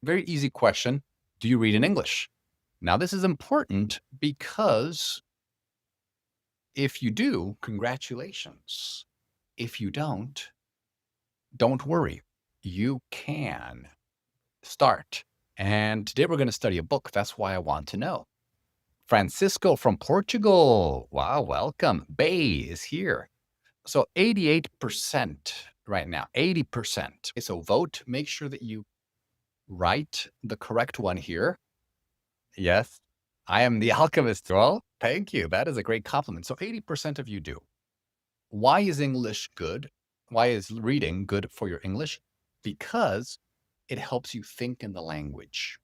Very easy question. Do you read in English? Now, this is important because if you do, congratulations. If you don't worry. You can start. And today we're going to study a book. That's why I want to know. Francisco from Portugal. Wow, welcome. Bay is here. So 88% right now, 80%. So vote. Make sure that you write the correct one here. Yes, I am the alchemist. Well, thank you. That is a great compliment. So 80% of you do. Why is English good? Why is reading good for your English? Because it helps you think in the language.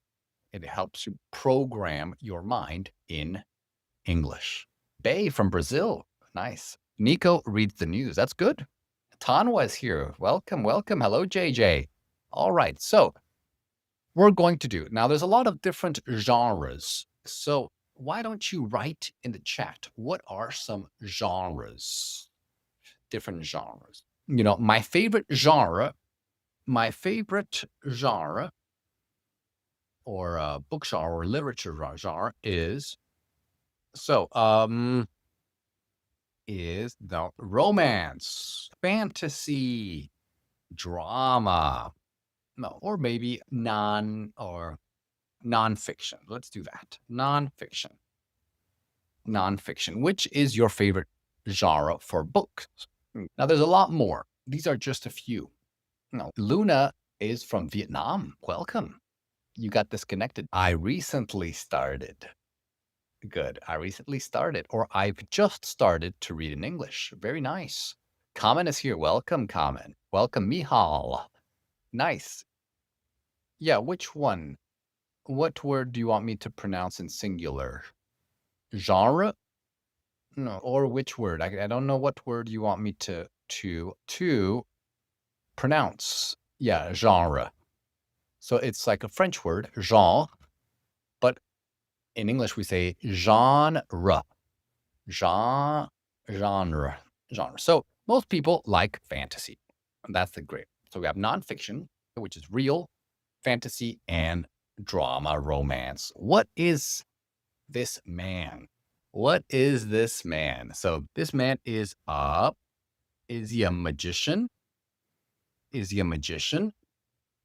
It helps you program your mind in English. Bay from Brazil. Nice. Nico reads the news. That's good. Tanwa is here. Welcome, welcome. Hello, JJ. All right. So we're going to do now, there's a lot of different genres. So why don't you write in the chat? What are some genres? Different genres. You know, my favorite genre or book genre or literature genre is the romance, fantasy, drama, no, or maybe nonfiction. Let's do that. Nonfiction. Which is your favorite genre for books? Now, there's a lot more. These are just a few. No, Luna is from Vietnam. Welcome. You got disconnected. I recently started. Good. I recently started, or I've just started to read in English. Very nice. Kamen is here. Welcome, Kamen. Welcome, Mihal. Nice. Yeah, which one? What word do you want me to pronounce in singular? Genre? No, or which word? I don't know what word you want me to pronounce. Yeah, genre. So it's like a French word, genre, but in English we say genre. Genre. So most people like fantasy. That's the great. So we have nonfiction, which is real, fantasy, and drama, romance. What is this man? What is this man? So this man is he a magician? Is he a magician?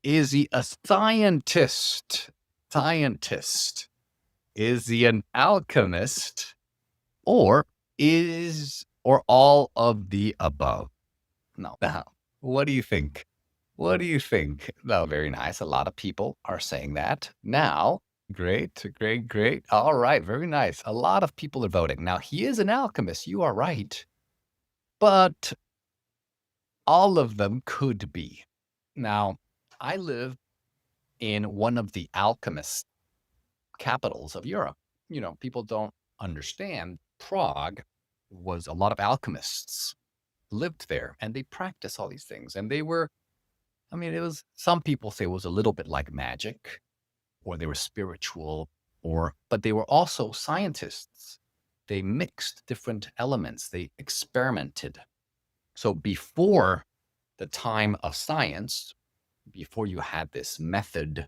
Is he a scientist? Is he an alchemist? Or all of the above? No. What do you think? No, very nice. A lot of people are saying that. Now, great. All right, very nice. A lot of people are voting. Now, he is an alchemist. You are right. But all of them could be. Now, I live in one of the alchemist capitals of Europe. You know, people don't understand. Prague was a lot of alchemists lived there and they practice all these things. And they were, it was, some people say it was a little bit like magic, or they were spiritual, but they were also scientists. They mixed different elements. They experimented. So before the time of science, before you had this method,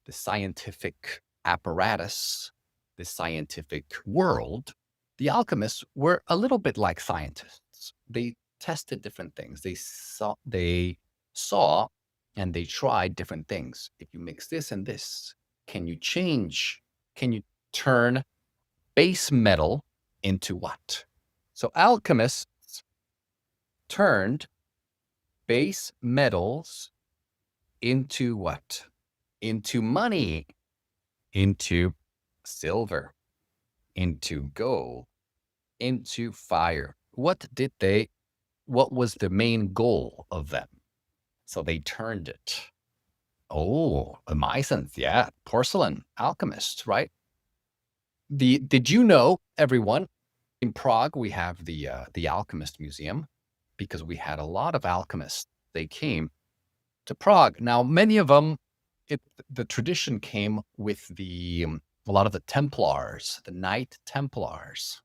the scientific apparatus, the scientific world, the alchemists were a little bit like scientists. They tested different things. They saw and they tried different things. If you mix this and this, can you turn base metal into what? So alchemists turned base metals into what? Into money, into silver, into gold, into fire. What was the main goal of them? So they turned it. Oh, Amazons, yeah, porcelain, alchemists, right? Did you know, everyone, in Prague we have the Alchemist Museum, because we had a lot of alchemists. They came to Prague. Now, many of them, the tradition came with a lot of the Templars, the Knight Templars,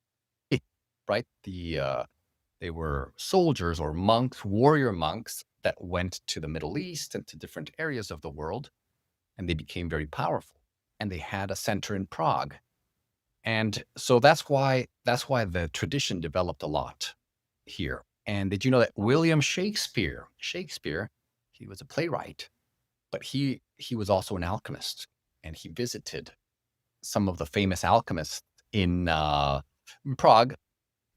right? They were soldiers or monks, warrior monks that went to the Middle East and to different areas of the world. and they became very powerful. And they had a center in Prague. And so that's why the tradition developed a lot here. And did you know that William Shakespeare, he was a playwright, but he was also an alchemist, and he visited some of the famous alchemists in Prague,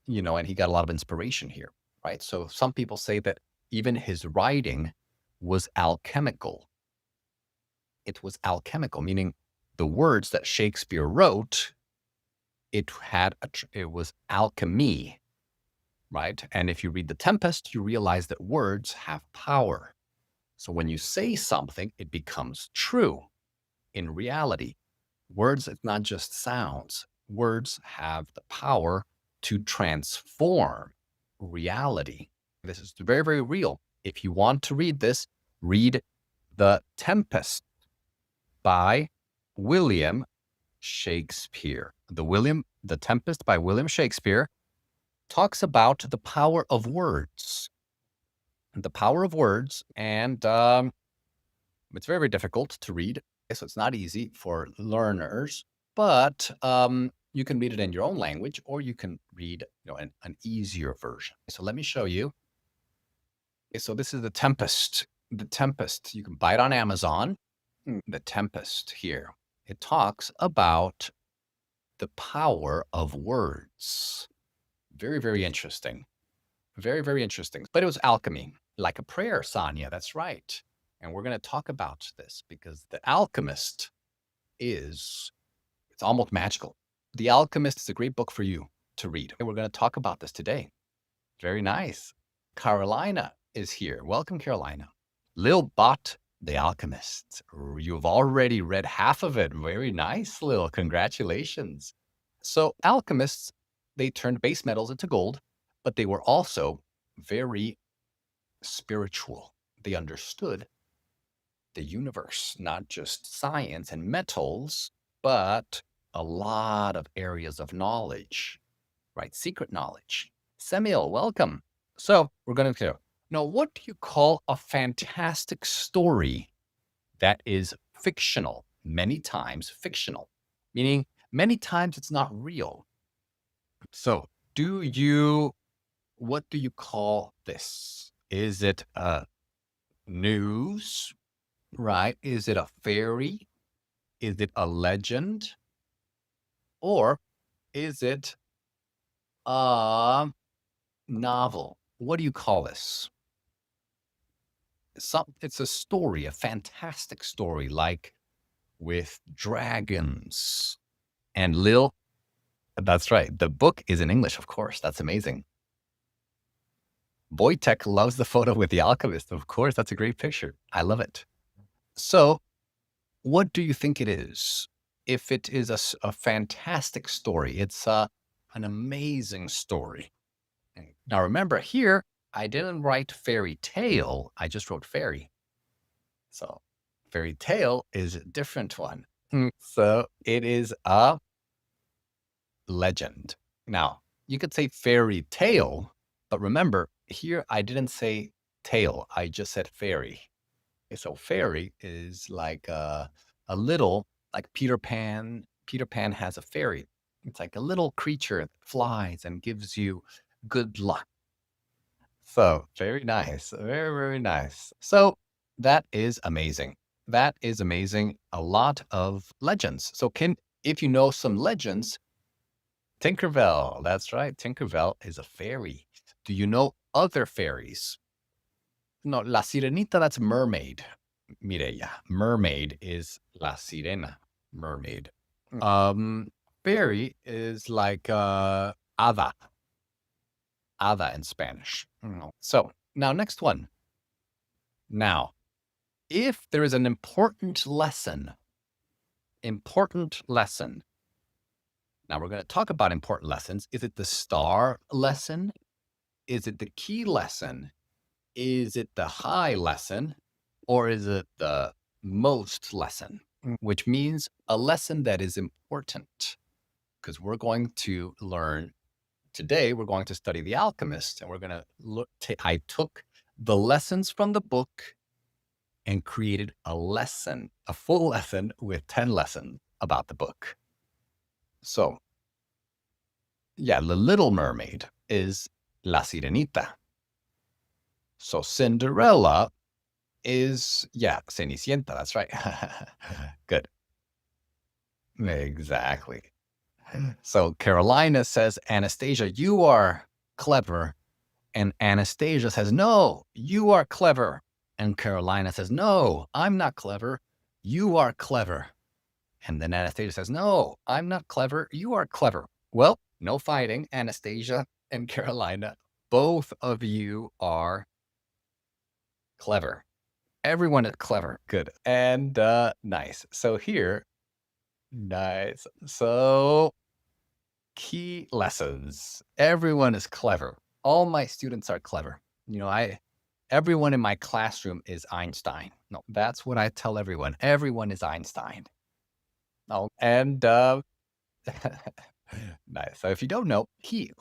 and he got a lot of inspiration here, right? So some people say that even his writing was alchemical. It was alchemical, meaning the words that Shakespeare wrote, it was alchemy, right? And if you read The Tempest, you realize that words have power. So when you say something, it becomes true in reality. Words, it's not just sounds. Words have the power to transform reality. This is very, very real. If you want to read this, read The Tempest by William Shakespeare. The Tempest by William Shakespeare talks about the power of words. The power of words, and it's very, very difficult to read. So it's not easy for learners, but you can read it in your own language, or you can read an easier version. So let me show you. Okay, so this is The Tempest. The Tempest, you can buy it on Amazon. The Tempest here. It talks about the power of words. Very, very interesting. Very, very interesting. But it was alchemy, like a prayer, Sonia. That's right. And we're going to talk about this because The Alchemist it's almost magical. The Alchemist is a great book for you to read. And we're going to talk about this today. Very nice. Carolina is here. Welcome, Carolina. Lil bought The Alchemist. You've already read half of it. Very nice, Lil. Congratulations. So alchemists, they turned base metals into gold, but they were also very spiritual. They understood the universe, not just science and metals, but a lot of areas of knowledge, right? Secret knowledge. Samuel, welcome. So we're going to now, what do you call a fantastic story that is fictional? Many times fictional, meaning many times it's not real. So what do you call this? Is it news? Right? Is it a fairy? Is it a legend? Or is it a novel? What do you call this? It's a story, a fantastic story, like with dragons. And Lil, that's right. The book is in English, of course. That's amazing. Wojtek loves the photo with The Alchemist. Of course, that's a great picture. I love it. So what do you think it is? If it is a fantastic story, it's an amazing story. Now, remember here, I didn't write fairy tale. I just wrote fairy. So fairy tale is a different one. So it is a legend. Now, you could say fairy tale, but remember, here I didn't say tale. I just said fairy. So fairy is like a little, like Peter Pan. Peter Pan has a fairy. It's like a little creature that flies and gives you good luck. So very nice. Very, very nice. So that is amazing. That is amazing. A lot of legends. So if you know some legends, Tinkerbell. That's right. Tinkerbell is a fairy. Do you know other fairies? No, La Sirenita, that's mermaid. Mireya. Mermaid is La Sirena. Mermaid. Fairy is like hada. Hada in Spanish. So now next one. Now, if there is an important lesson. Now we're going to talk about important lessons. Is it the star lesson? Is it the key lesson? Is it the high lesson? Or is it the most lesson? Which means a lesson that is important. Because we're going to learn today, we're going to study The Alchemist, and we're going to I took the lessons from the book and created a lesson, a full lesson with 10 lessons about the book. So, yeah, The Little Mermaid is La Sirenita. So Cinderella is, yeah, Cenicienta. That's right. Good. Exactly. So Carolina says, Anastasia, you are clever. And Anastasia says, no, you are clever. And Carolina says, no, I'm not clever. You are clever. And then Anastasia says, no, I'm not clever. You are clever. Well, no fighting, Anastasia and Carolina. Both of you are clever. Everyone is clever. Good. And nice. So here, nice. So key lessons. Everyone is clever. All my students are clever. Everyone in my classroom is Einstein. No, that's what I tell everyone. Everyone is Einstein. Oh, and nice. So if you don't know,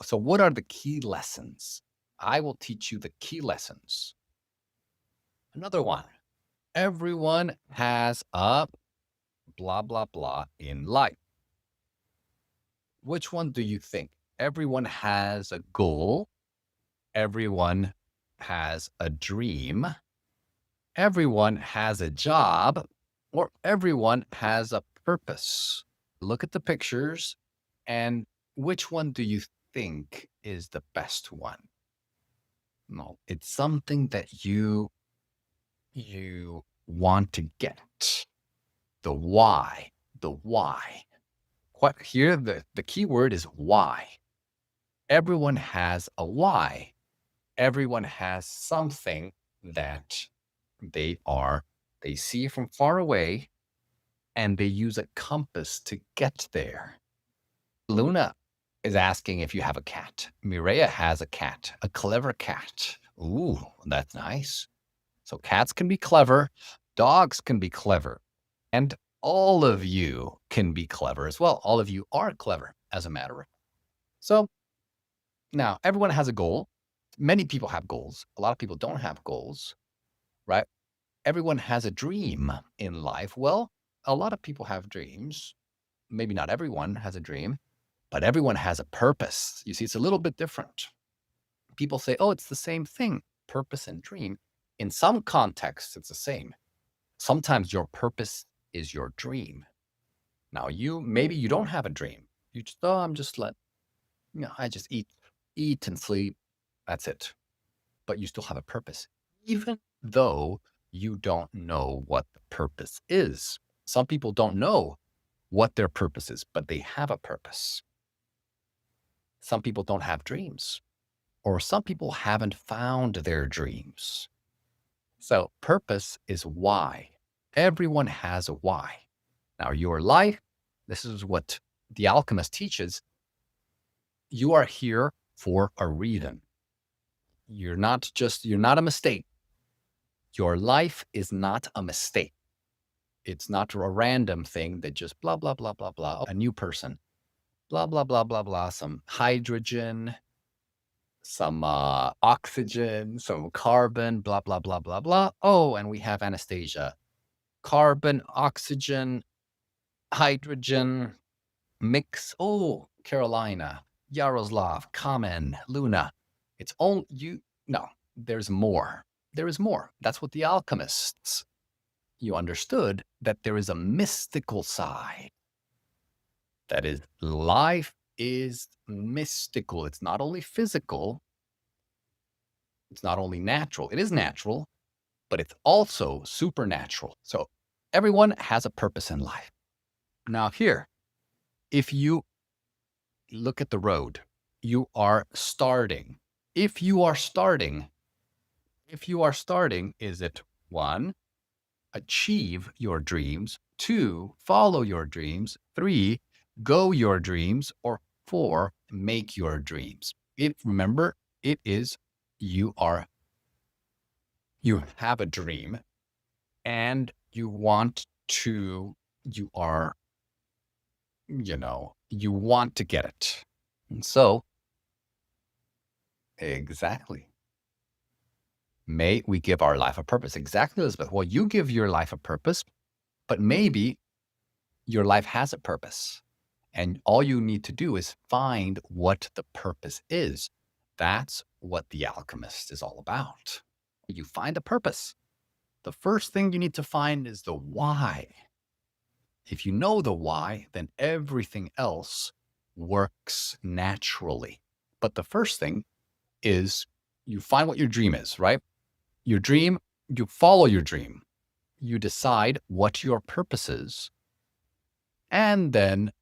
so what are the key lessons? I will teach you the key lessons. Another one. Everyone has a blah, blah, blah in life. Which one do you think? Everyone has a goal. Everyone has a dream. Everyone has a job, or everyone has a purpose. Look at the pictures, and which one do you think is the best one? No, it's something that you want to get. The why. The why. What here the key word is why. Everyone has a why. Everyone has something that they see from far away, and they use a compass to get there. Luna is asking if you have a cat. Mireya has a cat, a clever cat. Ooh, that's nice. So cats can be clever, dogs can be clever, and all of you can be clever as well. All of you are clever, as a matter of. So now everyone has a goal. Many people have goals. A lot of people don't have goals, right? Everyone has a dream in life. Well, a lot of people have dreams. Maybe not everyone has a dream, but everyone has a purpose. You see, it's a little bit different. People say, oh, it's the same thing, purpose and dream. In some contexts, it's the same. Sometimes your purpose is your dream. Now, maybe you don't have a dream. You just, I just eat and sleep. That's it. But you still have a purpose, even though you don't know what the purpose is. Some people don't know what their purpose is, but they have a purpose. Some people don't have dreams, or some people haven't found their dreams. So purpose is why. Everyone has a why. Now, your life, this is what the Alchemist teaches. You are here for a reason. You're not a mistake. Your life is not a mistake. It's not a random thing that just blah, blah, blah, blah, blah. A new person, blah, blah, blah, blah, blah. Some hydrogen, some oxygen, some carbon, blah, blah, blah, blah, blah. Oh, and we have Anastasia. Carbon, oxygen, hydrogen, mix. Oh, Carolina, Yaroslav, Kamen, Luna. It's only you. No, there's more. There is more. That's what the alchemists, you understood that there is a mystical side. That is, life is mystical. It's not only physical, it's not only natural. It is natural, but it's also supernatural. So everyone has a purpose in life. Now here, if you look at the road, you are starting. If you are starting, is it 1, achieve your dreams, 2, follow your dreams, 3, go your dreams, or 4, make your dreams? Remember, it is you have a dream and you want to get it. And so exactly. May we give our life a purpose. Exactly, Elizabeth. Well, you give your life a purpose, but maybe your life has a purpose. And all you need to do is find what the purpose is. That's what The Alchemist is all about. You find a purpose. The first thing you need to find is the why. If you know the why, then everything else works naturally. But the first thing is you find what your dream is, right? Your dream, you follow your dream. You decide what your purpose is, and then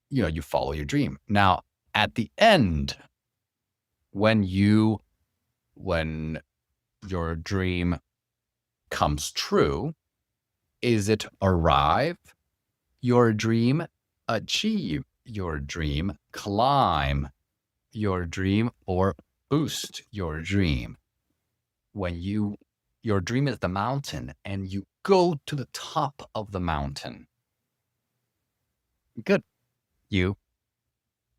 you follow your dream. Now, at the end, when your dream comes true, is it arrive your dream, achieve your dream, climb your dream, or boost your dream? When your dream is the mountain and you go to the top of the mountain. Good.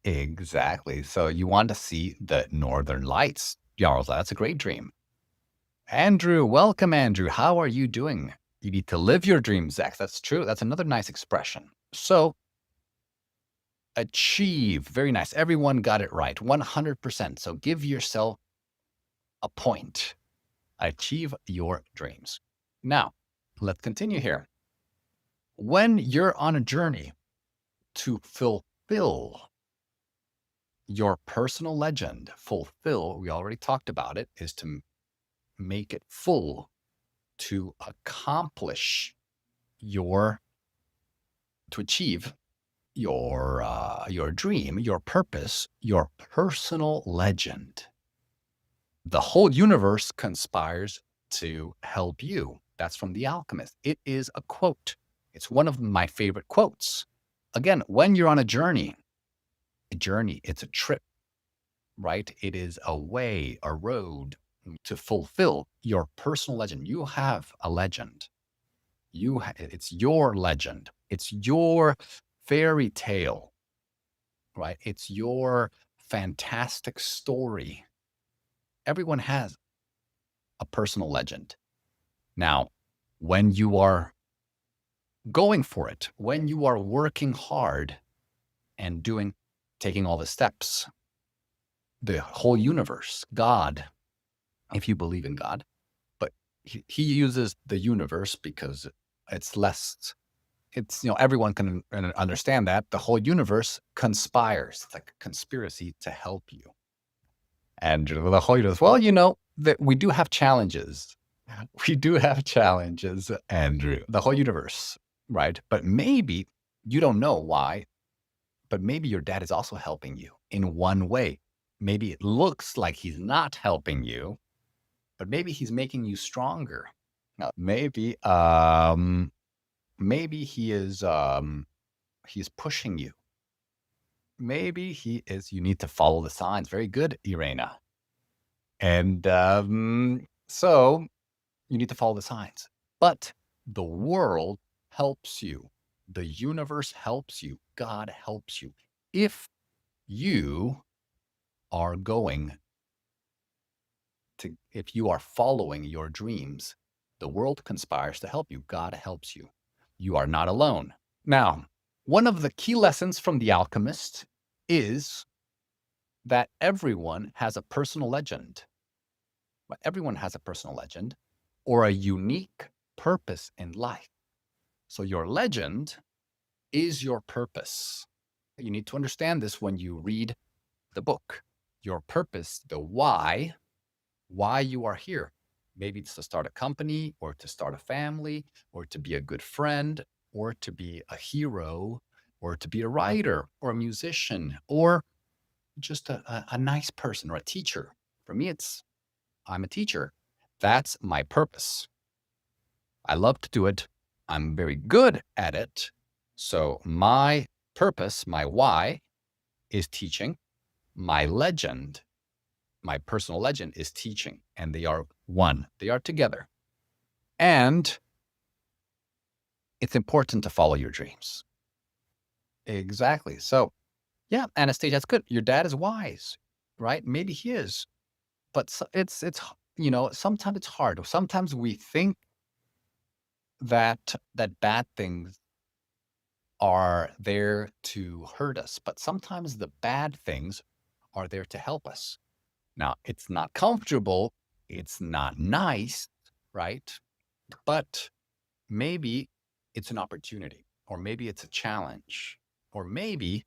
Exactly. So you want to see the Northern Lights. Jarls, that's a great dream. Andrew, welcome, Andrew. How are you doing? You need to live your dreams, Zach. That's true. That's another nice expression. So, achieve. Very nice. Everyone got it right. 100%. So, give yourself a point. Achieve your dreams. Now, let's continue here. When you're on a journey to fulfill your personal legend, we already talked about it, is to make it full, to accomplish to achieve your dream, your purpose, your personal legend. The whole universe conspires to help you. That's from The Alchemist. It is a quote. It's one of my favorite quotes. Again, when you're on a journey, it's a trip, right? It is a way, a road to fulfill your personal legend. You have a legend. It's your legend. It's your fairy tale, right? It's your fantastic story. Everyone has a personal legend. Now, when you are going for it, when you are working hard and taking all the steps, the whole universe, God, if you believe in God, but he uses the universe because everyone can understand that the whole universe conspires. It's like a conspiracy to help you. And the whole universe, well, that we do have challenges. We do have challenges, Andrew, the whole universe, right? But maybe you don't know why, but maybe your dad is also helping you in one way. Maybe it looks like he's not helping you, but maybe he's making you stronger. Now, maybe he is he's pushing you. Maybe he is. You need to follow the signs. Very good, Irena. And so you need to follow the signs. But the world helps you. The universe helps you. God helps you. If you are if you are following your dreams, the world conspires to help you. God helps you. You are not alone. Now, one of the key lessons from The Alchemist is that everyone has a personal legend. Everyone has a personal legend or a unique purpose in life. So your legend is your purpose. You need to understand this when you read the book. Your purpose, the why you are here. Maybe it's to start a company or to start a family or to be a good friend or to be a hero or to be a writer or a musician or just a nice person or a teacher. For me, I'm a teacher. That's my purpose. I love to do it. I'm very good at it. So my purpose, my why, is teaching. My legend, my personal legend, is teaching. And they are one. They are together. And it's important to follow your dreams. Exactly. So, yeah, Anastasia, that's good. Your dad is wise, right? Maybe he is. But it's sometimes it's hard. Sometimes we think that bad things are there to hurt us, but sometimes the bad things are there to help us. Now, it's not comfortable, it's not nice, right? But maybe it's an opportunity, or maybe it's a challenge, or maybe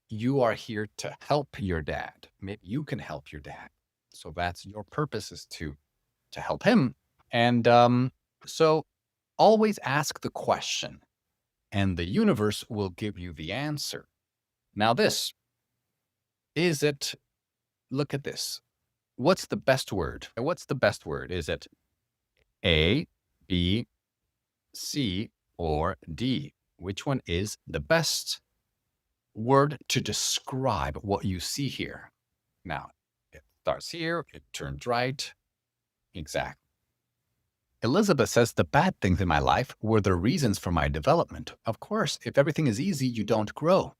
you are here to help your dad. Maybe you can help your dad. So that's your purpose, is to help him. And so always ask the question, and the universe will give you the answer. Now, this is it. Look at this. What's the best word? What's the best word? Is it A, B, C, or D? Which one is the best word to describe what you see here? Now, it starts here, it turns right. Exactly. Elizabeth says the bad things in my life were the reasons for my development. Of course, if everything is easy, you don't grow.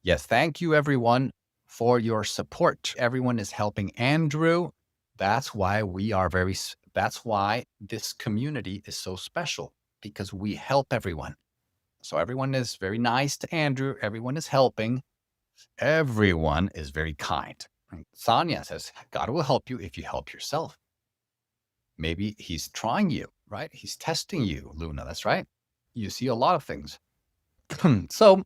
Yes, thank you everyone for your support. Everyone is helping Andrew. That's why that's why this community is so special, because we help everyone. So everyone is very nice to Andrew. Everyone is helping. Everyone is very kind. Sonia says, God will help you if you help yourself. Maybe he's trying you, right? He's testing you, Luna. That's right. You see a lot of things. So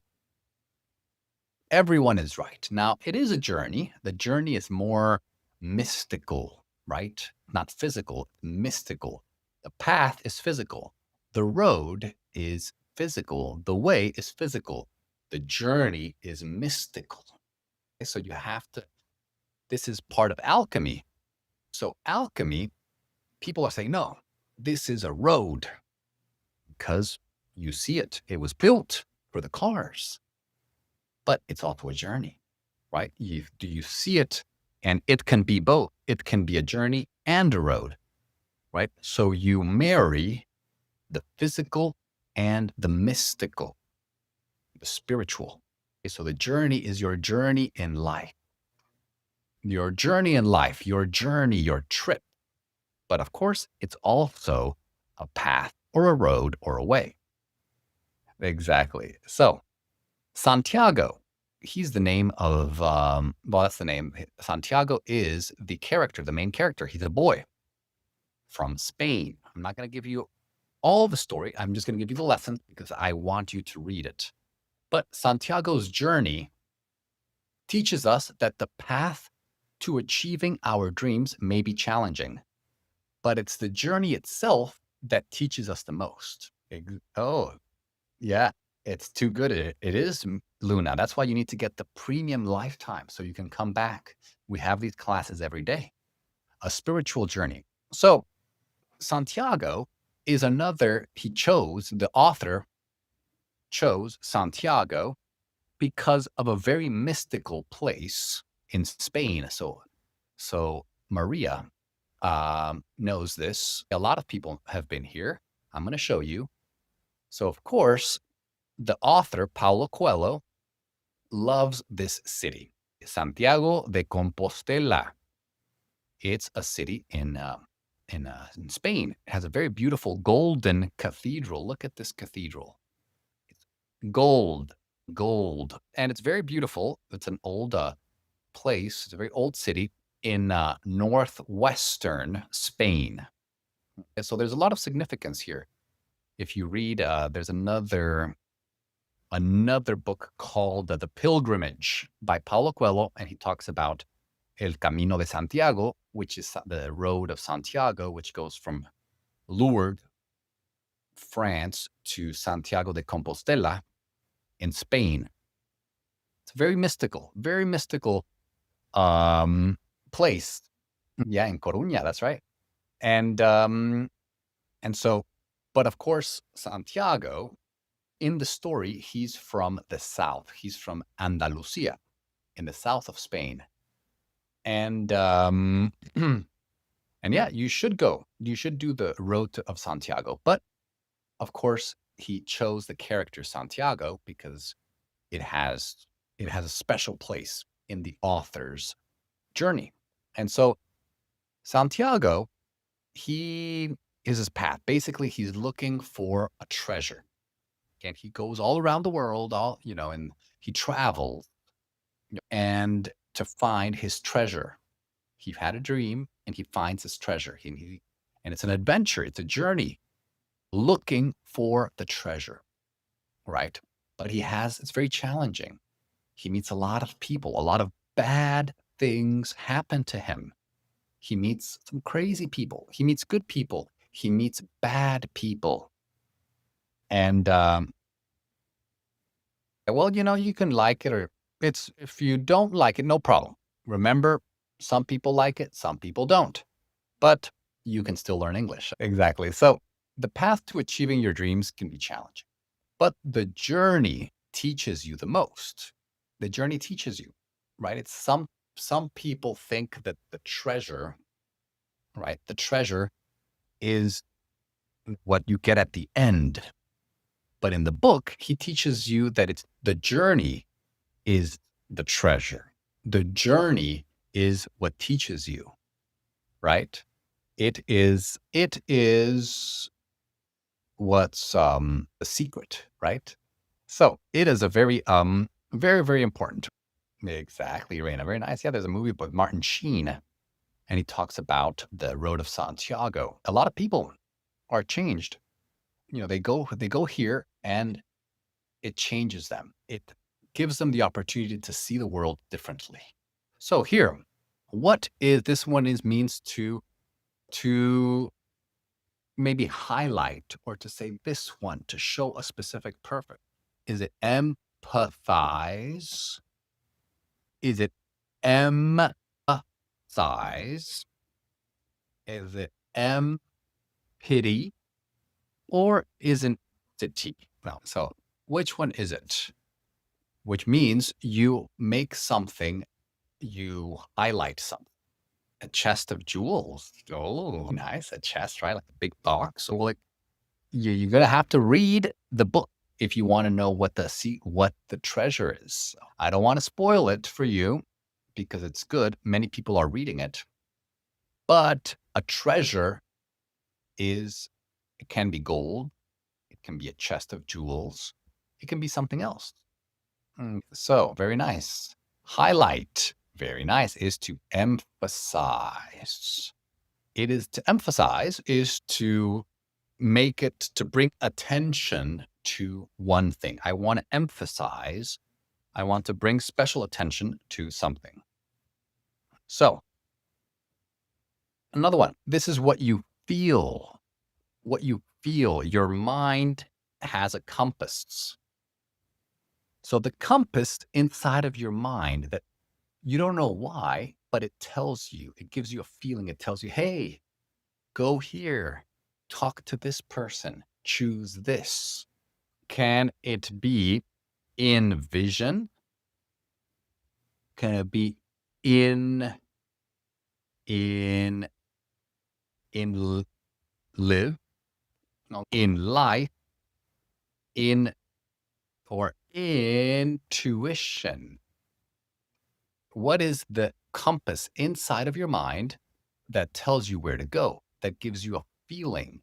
everyone is right. Now, it is a journey. The journey is more mystical, right? Not physical, mystical. The path is physical. The road is physical. The way is physical. The journey is mystical. So you have to, this is part of alchemy. So, alchemy, people are saying, no, this is a road because you see it. It was built for the cars, but it's also a journey, right? Do you see it? And it can be both. It can be a journey and a road, right? So you marry the physical and the mystical, the spiritual. So the journey is your journey in life. Your journey in life, your journey, your trip. But of course, it's also a path or a road or a way. Exactly. So Santiago, he's the name of, well, that's the name. Santiago is the character, the main character. He's a boy from Spain. I'm not going to give you all the story. I'm just going to give you the lesson because I want you to read it. But Santiago's journey teaches us that the path to achieving our dreams may be challenging, but it's the journey itself that teaches us the most. Oh, yeah, it's too good. It is, Luna. That's why you need to get the premium lifetime so you can come back. We have these classes every day. A spiritual journey. So Santiago is the author chose Santiago because of a very mystical place in Spain. So Maria knows this. A lot of people have been here. I'm going to show you. So, of course, the author, Paulo Coelho, loves this city, Santiago de Compostela. It's a city in Spain. It has a very beautiful golden cathedral. Look at this cathedral. It's gold. And it's very beautiful. It's an old place. It's a very old city in northwestern Spain. And so there's a lot of significance here. If you read, there's another book called The Pilgrimage by Paulo Coelho, and he talks about El Camino de Santiago, which is the road of Santiago, which goes from Lourdes, France, to Santiago de Compostela in Spain. It's very mystical place. Yeah, in Coruña, that's right. And so, but of course, Santiago, in the story, he's from the south. He's from Andalusia, in the south of Spain. And and yeah, you should go. You should do the road of Santiago. But of course, he chose the character Santiago because it has a special place in the author's journey. And so Santiago, he is his path. Basically, he's looking for a treasure. And he goes all around the world, and he travels and to find his treasure. He had a dream and he finds his treasure. And it's an adventure, it's a journey looking for the treasure, right? But it's very challenging. He meets a lot of people, a lot of bad things happen to him. He meets some crazy people. He meets good people. He meets bad people. And well, you can like it or if you don't like it, no problem. Remember, some people like it, some people don't. But you can still learn English. Exactly. So the path to achieving your dreams can be challenging, but the journey teaches you the most. The journey teaches you, right? It's some people think that the treasure, right? The treasure is what you get at the end. But in the book, he teaches you that it's the journey is the treasure. The journey is what teaches you, right? It is what's the secret, right? So it is a very very, very important. Exactly, Raina. Very nice. Yeah, there's a movie with Martin Sheen, and he talks about the road of Santiago. A lot of people are changed. They go here and it changes them. It gives them the opportunity to see the world differently. So here, what is this one is means to maybe highlight or to say this one to show a specific purpose? Is it empathize? Is it empathize? Is it pity? Or isn't it T? Well, so which one is it? Which means you make something, you highlight something. A chest of jewels. Oh, nice. A chest, right? Like a big box. So like you're gonna have to read the book if you want to know what the treasure is. I don't want to spoil it for you because it's good. Many people are reading it. But a treasure it can be gold, it can be a chest of jewels, it can be something else. So, very nice. Highlight, very nice, is to emphasize. It is to emphasize, is to make it, to bring attention to one thing. I want to emphasize, I want to bring special attention to something. So, another one. This is what you feel. What you feel. Your mind has a compass. So the compass inside of your mind that you don't know why, but it tells you, it gives you a feeling. It tells you, hey, go here, talk to this person, choose this. Can it be in vision? Can it be in in live, no, in life, in or intuition? What is the compass inside of your mind that tells you where to go, that gives you a feeling,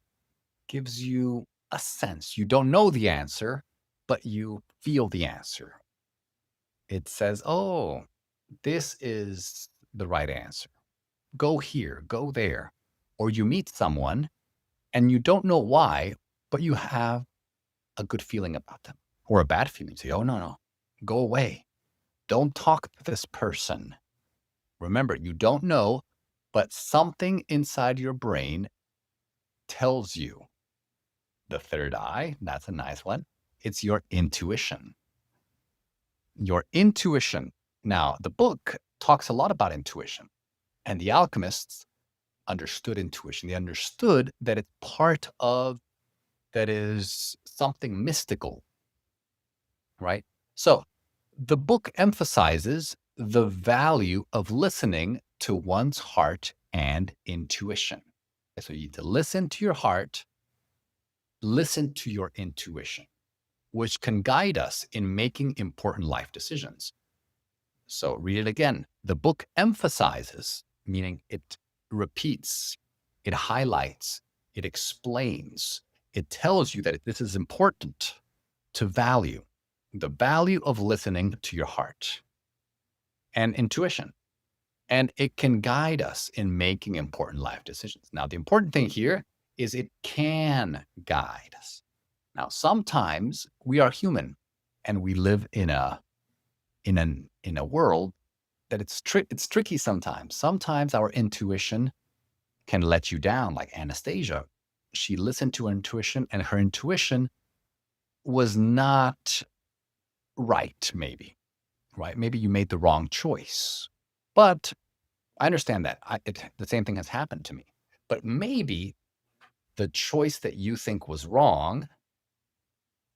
gives you a sense? You don't know the answer, but you feel the answer. It says, oh, this is the right answer. Go here, go there. Or you meet someone and you don't know why, but you have a good feeling about them or a bad feeling. Say, oh, no, no, go away. Don't talk to this person. Remember, you don't know, but something inside your brain tells you. The third eye, that's a nice one. It's your intuition. Your intuition. Now, the book talks a lot about intuition, and the alchemists understood intuition. They understood that it's part of, that is something mystical, right? So the book emphasizes the value of listening to one's heart and intuition. So you need to listen to your heart, listen to your intuition, which can guide us in making important life decisions. So read it again. The book emphasizes, meaning repeats, it highlights, it explains, it tells you that this is important to value the value of listening to your heart and intuition. And it can guide us in making important life decisions. Now, the important thing here is it can guide us. Now, sometimes we are human and we live in a world that it's tricky sometimes. Sometimes our intuition can let you down, like Anastasia. She listened to her intuition and her intuition was not right, maybe, right? Maybe you made the wrong choice. But I understand that. The same thing has happened to me. But maybe the choice that you think was wrong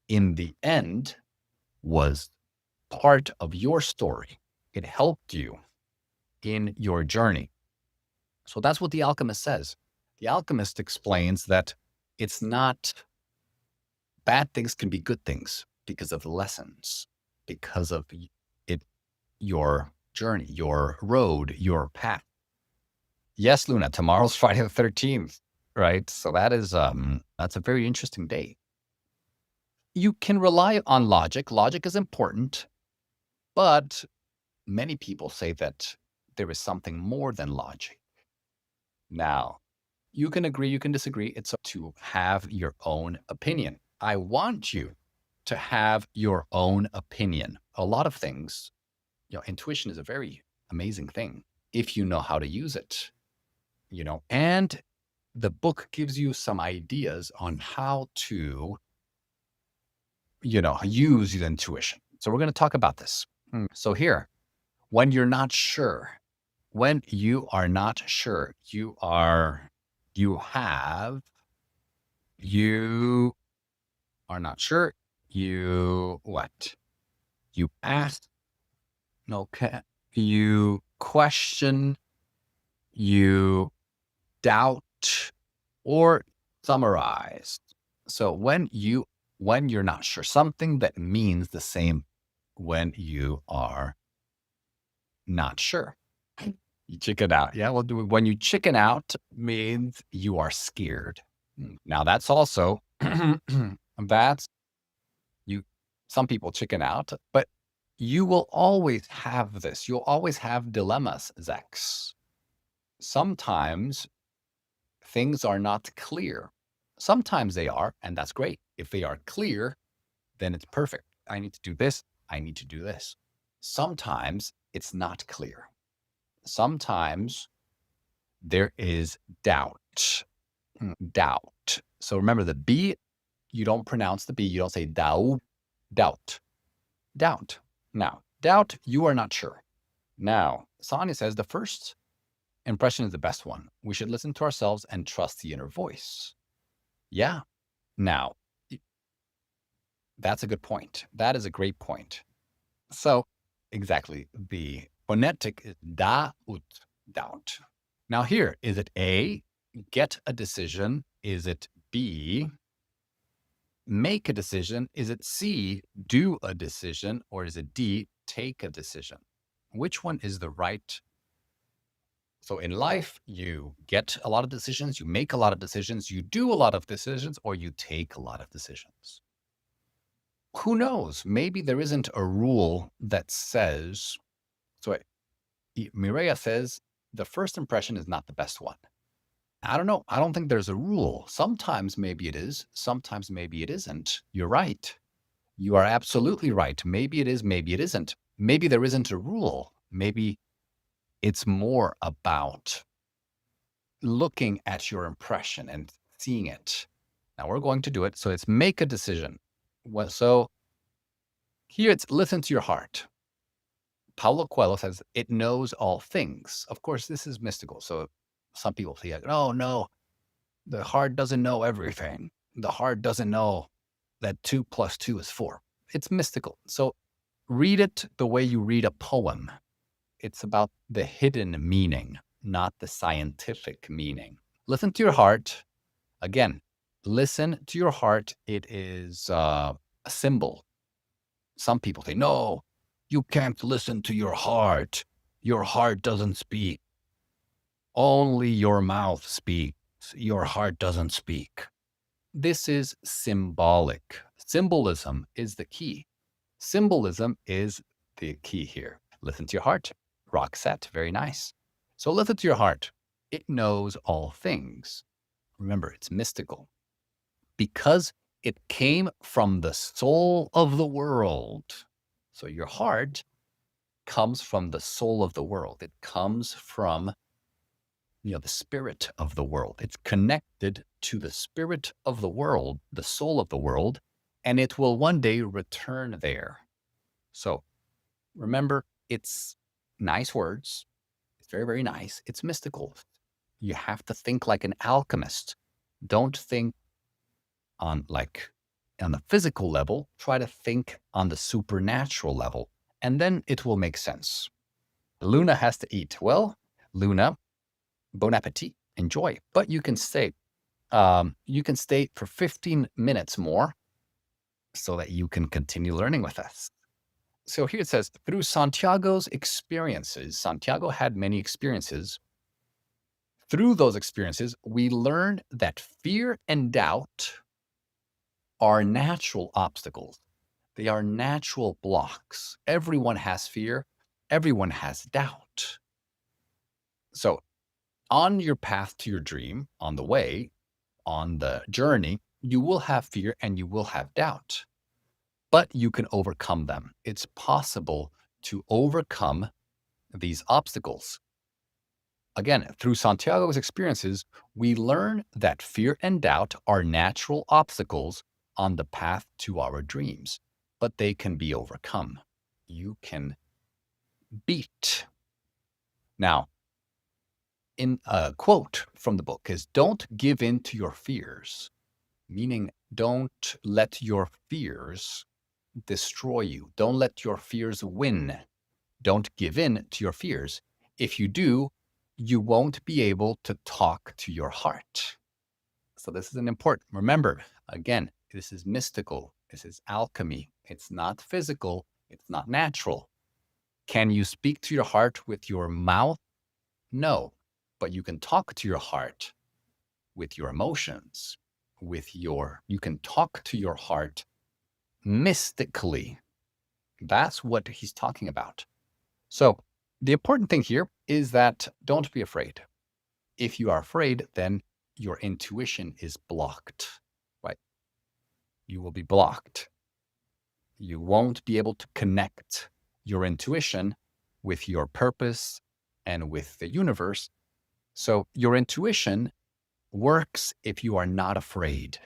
in the end was part of your story. It helped you in your journey. So that's what the Alchemist says. The Alchemist explains that it's not bad things can be good things because of the lessons, because of it, your journey, your road, your path. Yes, Luna, tomorrow's Friday the 13th, right? So that's a very interesting day. You can rely on logic. Logic is important, but many people say that there is something more than logic. Now, you can agree, you can disagree. It's up to have your own opinion. I want you to have your own opinion. A lot of things, intuition is a very amazing thing if you know how to use it, and the book gives you some ideas on how to, use your intuition. So we're going to talk about this. So here, when you're not sure, when you are not sure, you are not sure, you ask, okay, you question, you doubt, or summarize. So when you're not sure, something that means the same when you are not sure. You chicken out. Yeah, well, when you chicken out means you are scared. Now that's also that's you. Some people chicken out, but you will always have this. You'll always have dilemmas, Zex. Sometimes things are not clear. Sometimes they are, and that's great. If they are clear, then it's perfect. I need to do this. I need to do this. Sometimes it's not clear. Sometimes there is doubt. Doubt. So remember the B, you don't pronounce the B. You don't say doubt. Doubt. Doubt. Now, doubt, you are not sure. Now, Sonia says the first impression is the best one. We should listen to ourselves and trust the inner voice. Yeah. Now, that's a good point. That is a great point. So, exactly. The phonetic is doubt. Now here, is it A, get a decision? Is it B, make a decision? Is it C, do a decision? Or is it D, take a decision? Which one is the right? So in life, you get a lot of decisions, you make a lot of decisions, you do a lot of decisions, or you take a lot of decisions. Who knows? Maybe there isn't a rule that says, so Mireya says, the first impression is not the best one. I don't know. I don't think there's a rule. Sometimes maybe it is. Sometimes maybe it isn't. You're right. You are absolutely right. Maybe it is. Maybe it isn't. Maybe there isn't a rule. Maybe it's more about looking at your impression and seeing it. Now we're going to do it. So it's make a decision. So here it's listen to your heart. Paulo Coelho says it knows all things. Of course, this is mystical. So some people say, oh, no, the heart doesn't know everything. The heart doesn't know that 2 + 2 is 4. It's mystical. So read it the way you read a poem. It's about the hidden meaning, not the scientific meaning. Listen to your heart. Again, listen to your heart. It is a symbol. Some people say, no, you can't listen to your heart. Your heart doesn't speak. Only your mouth speaks. Your heart doesn't speak. This is symbolic. Symbolism is the key. Symbolism is the key here. Listen to your heart. Rock set. Very nice. So listen to your heart. It knows all things. Remember, it's mystical because it came from the soul of the world. So your heart comes from the soul of the world. It comes from the spirit of the world. It's connected to the spirit of the world, the soul of the world, and it will one day return there. So remember, it's nice words. It's very, very nice. It's mystical. You have to think like an alchemist. Don't think on the physical level. Try to think on the supernatural level, and then it will make sense. Luna has to eat. Well, Luna, bon appetit. Enjoy. But you can stay. You can stay for 15 minutes more so that you can continue learning with us. So here it says, through Santiago's experiences, Santiago had many experiences. Through those experiences, we learned that fear and doubt are natural obstacles. They are natural blocks. Everyone has fear. Everyone has doubt. So on your path to your dream, on the way, on the journey, you will have fear and you will have doubt, but you can overcome them. It's possible to overcome these obstacles. Again, through Santiago's experiences, we learn that fear and doubt are natural obstacles on the path to our dreams, but they can be overcome. You can beat. Now, in a quote from the book is, don't give in to your fears, meaning don't let your fears destroy you. Don't let your fears win. Don't give in to your fears. If you do, you won't be able to talk to your heart. So this is an important, remember, again, this is mystical. This is alchemy. It's not physical. It's not natural. Can you speak to your heart with your mouth? No, but you can talk to your heart with your emotions, you can talk to your heart mystically. That's what he's talking about. So the important thing here is that don't be afraid. If you are afraid, then your intuition is blocked, right? You will be blocked. You won't be able to connect your intuition with your purpose and with the universe. So your intuition works if you are not afraid.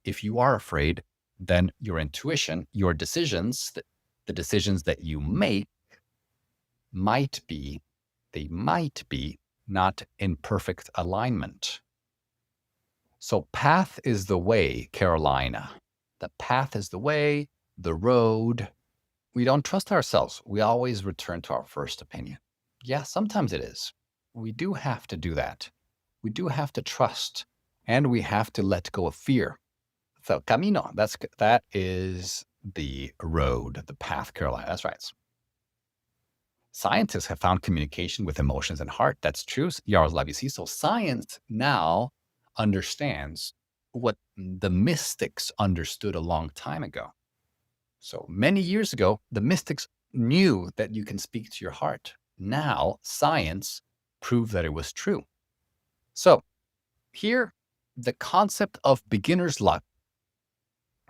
If you are afraid, then your intuition, your decisions, the decisions that you make might be not in perfect alignment. So path is the way, Carolina. The path is the way, the road. We don't trust ourselves. We always return to our first opinion. Yeah, sometimes it is. We do have to do that. We do have to trust, and we have to let go of fear. So camino, that is the road, the path, Carolina. That's right. Scientists have found communication with emotions and heart. That's true, Yaroslav. You see, so science now understands what the mystics understood a long time ago. So many years ago, the mystics knew that you can speak to your heart. Now, science proved that it was true. So here, the concept of beginner's luck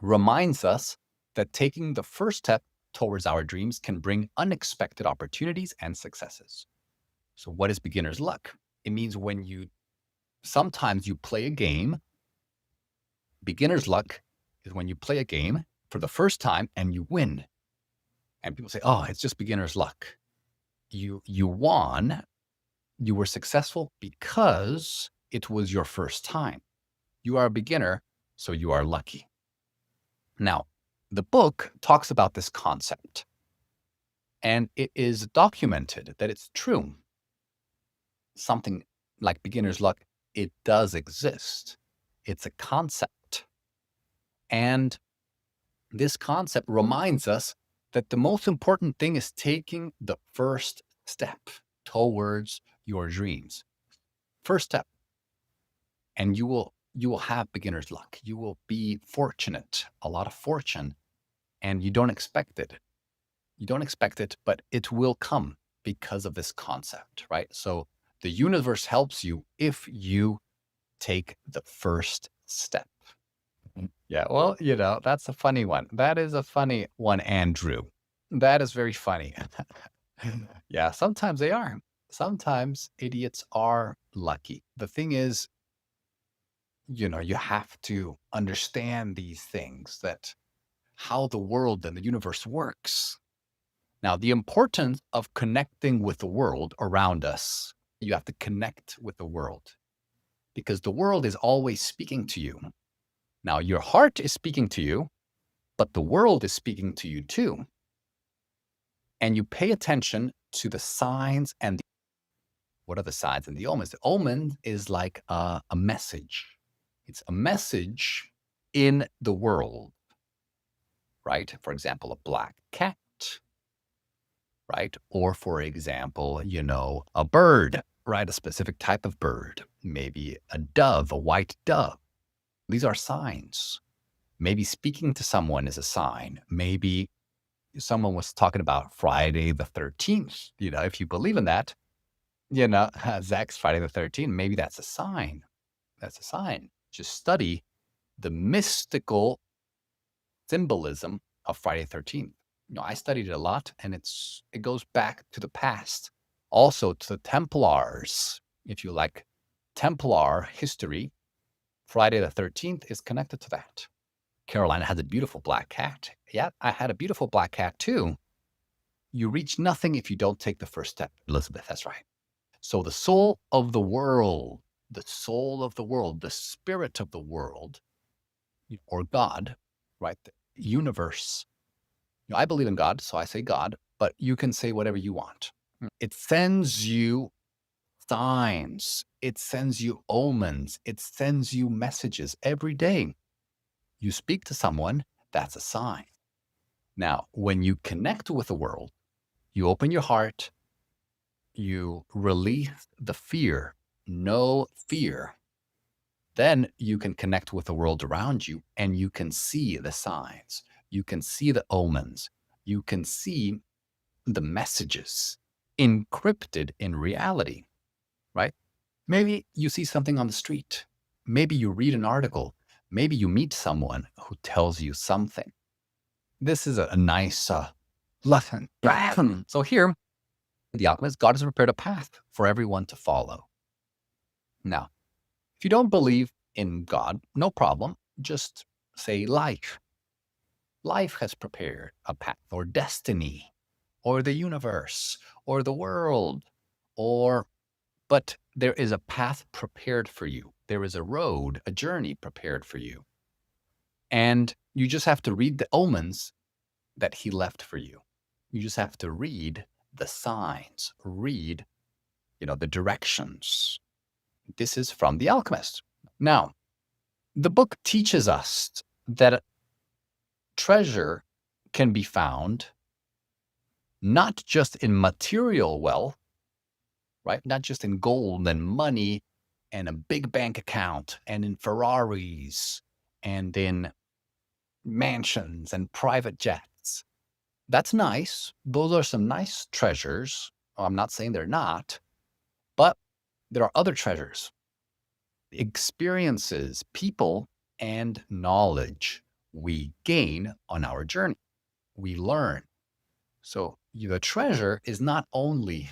reminds us that taking the first step towards our dreams can bring unexpected opportunities and successes. So what is beginner's luck? It means sometimes you play a game. Beginner's luck is when you play a game for the first time and you win. And people say, oh, it's just beginner's luck. You won. You were successful because it was your first time. You are a beginner, so you are lucky. Now, the book talks about this concept, and it is documented that it's true. Something like beginner's luck, it does exist. It's a concept. And this concept reminds us that the most important thing is taking the first step towards your dreams. First step, and you will have beginner's luck. You will be fortunate, a lot of fortune, and you don't expect it. You don't expect it, but it will come because of this concept, right? So the universe helps you if you take the first step. Yeah, well, that's a funny one. That is a funny one, Andrew. That is very funny. Yeah, sometimes they are. Sometimes idiots are lucky. The thing is, you have to understand these things, that how the world and the universe works. Now, the importance of connecting with the world around us, you have to connect with the world because the world is always speaking to you. Now, your heart is speaking to you, but the world is speaking to you too. And you pay attention to the signs and what are the signs and the omens? The omen is like a message. It's a message in the world, right? For example, a black cat, right? Or for example, a bird, right? A specific type of bird, maybe a dove, a white dove. These are signs. Maybe speaking to someone is a sign. Maybe someone was talking about Friday the 13th. If you believe in that, Zach's Friday the 13th, maybe that's a sign. That's a sign. Just study the mystical symbolism of Friday the 13th. I studied it a lot, and it goes back to the past. Also to the Templars. If you like Templar history, Friday the 13th is connected to that. Carolina has a beautiful black cat. Yeah, I had a beautiful black cat too. You reach nothing if you don't take the first step, Elizabeth. That's right. So the soul of the world, the spirit of the world, or God, right? The universe. I believe in God, so I say God, but you can say whatever you want. It sends you signs. It sends you omens. It sends you messages every day. You speak to someone, that's a sign. Now, when you connect with the world, you open your heart, you release the fear, no fear. Then you can connect with the world around you and you can see the signs. You can see the omens. You can see the messages encrypted in reality, right? Maybe you see something on the street. Maybe you read an article. Maybe you meet someone who tells you something. This is a nice lesson. So here, the Alchemist, God has prepared a path for everyone to follow. Now, if you don't believe in God, no problem. Just say life. Life has prepared a path, or destiny, or the universe, or the world, but there is a path prepared for you. There is a road, a journey prepared for you. And you just have to read the omens that he left for you. You just have to read the signs, read, the directions. This is from The Alchemist. Now, the book teaches us that treasure can be found not just in material wealth, right? Not just in gold and money and a big bank account and in Ferraris and in mansions and private jets. That's nice. Those are some nice treasures. I'm not saying they're not, but there are other treasures, experiences, people, and knowledge we gain on our journey. We learn. So the treasure is not only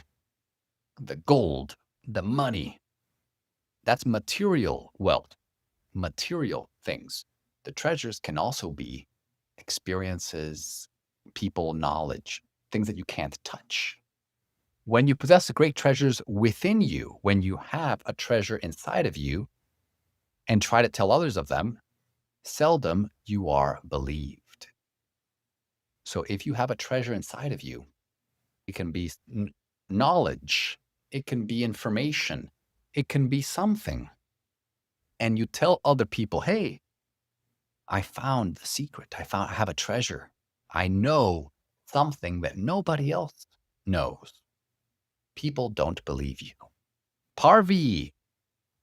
the gold, the money. That's material wealth, material things. The treasures can also be experiences, people, knowledge, things that you can't touch. When you possess the great treasures within you, when you have a treasure inside of you and try to tell others of them, seldom you are believed. So if you have a treasure inside of you, it can be knowledge, it can be information, it can be something. And you tell other people, hey, I found the secret. I have a treasure. I know something that nobody else knows. People don't believe you. Parvi,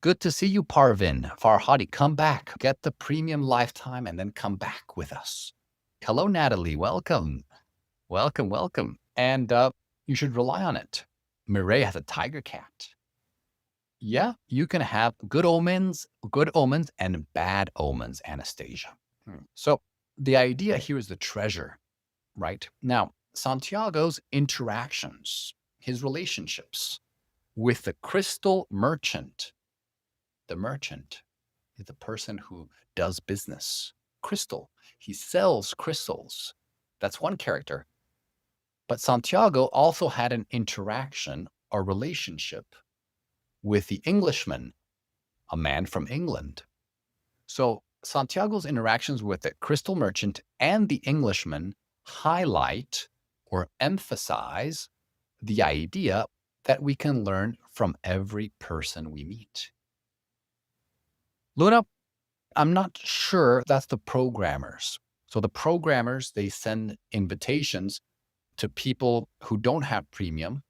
Good to see you, Parvin. Farhadi, come back. Get the premium lifetime and then come back with us. Hello, Natalie. Welcome. Welcome, welcome. And you should rely on it. Mireille has a tiger cat. Yeah, you can have good omens and bad omens, Anastasia. So the idea here is the treasure, right? Now, Santiago's interactions, his relationships with the crystal merchant. The merchant is the person who does business. Crystal. He sells crystals. That's one character. But Santiago also had an interaction or relationship with the Englishman, a man from England. So Santiago's interactions with the crystal merchant and the Englishman highlight or emphasize the idea that we can learn from every person we meet. Luna, I'm not sure that's the programmers. So the programmers, they send invitations to people who don't have premium.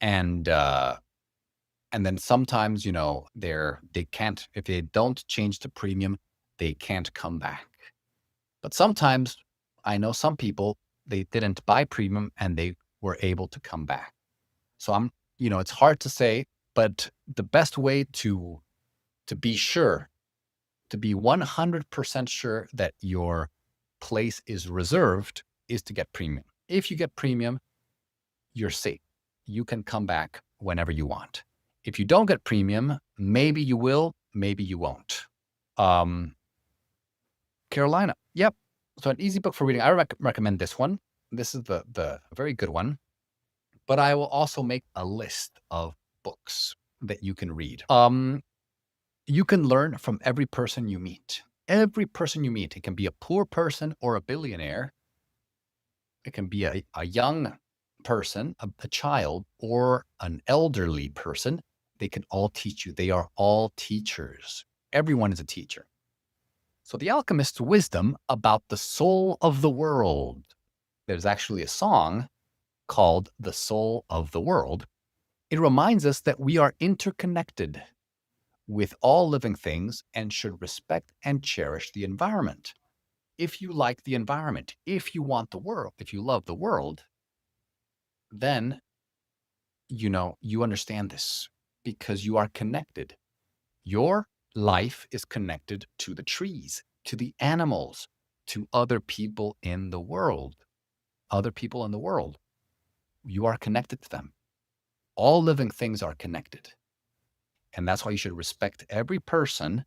And then sometimes, they can't, if they don't change to premium, they can't come back. But sometimes I know some people, they didn't buy premium and they were able to come back. So it's hard to say, but the best way to be sure, to be 100% sure that your place is reserved is to get premium. If you get premium, you're safe. You can come back whenever you want. If you don't get premium, maybe you will, maybe you won't. Carolina, yep. So an easy book for reading. I recommend this one. This is the very good one. But I will also make a list of books that you can read. You can learn from every person you meet. Every person you meet. It can be a poor person or a billionaire. It can be a young person, a child, or an elderly person. They can all teach you. They are all teachers. Everyone is a teacher. So the Alchemist's wisdom about the soul of the world. There's actually a song called The Soul of the World. It reminds us that we are interconnected with all living things and should respect and cherish the environment. If you like the environment, if you want the world, if you love the world, then you understand this because you are connected. Your life is connected to the trees, to the animals, to other people in the world. Other people in the world. You are connected to them. All living things are connected. And that's why you should respect every person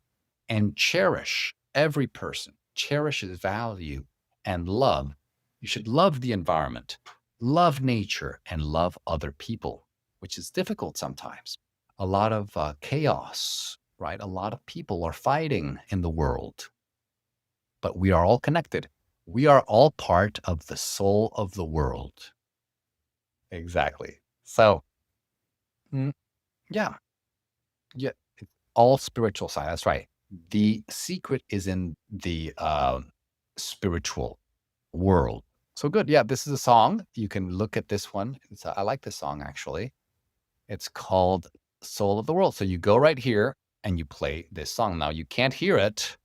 and cherish every person. Cherish his value and love. You should love the environment, love nature, and love other people, which is difficult sometimes. A lot of chaos, right? A lot of people are fighting in the world, but we are all connected. We are all part of the soul of the world. Exactly. So, yeah, it's all spiritual side. That's right. The secret is in the spiritual world. So good. Yeah, this is a song. You can look at this one. I like this song, actually. It's called Soul of the World. So you go right here and you play this song. Now, you can't hear it,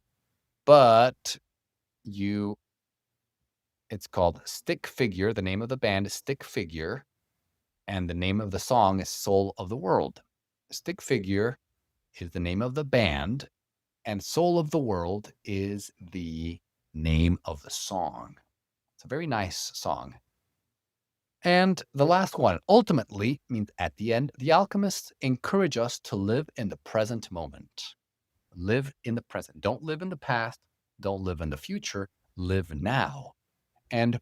but it's called Stick Figure. The name of the band is Stick Figure. And the name of the song is Soul of the World. Stick Figure is the name of the band, and Soul of the World is the name of the song. It's a very nice song. And the last one, ultimately, means at the end, the alchemists encourage us to live in the present moment. Live in the present. Don't live in the past. Don't live in the future. Live now. And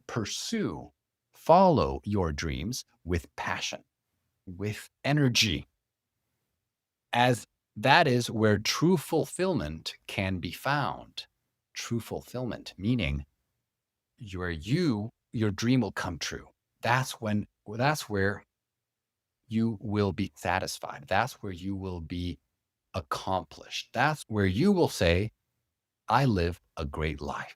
follow your dreams with passion, with energy, as that is where true fulfillment can be found. True fulfillment, meaning your dream will come true. That's where you will be satisfied. That's where you will be accomplished. That's where you will say, I live a great life.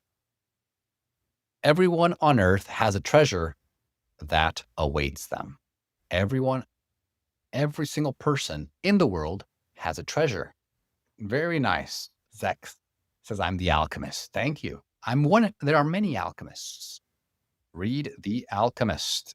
Everyone on earth has a treasure that awaits them. Every single person in the world has a treasure. Very nice. Zex says, I'm the alchemist. Thank you. I'm one. There are many alchemists. Read The Alchemist.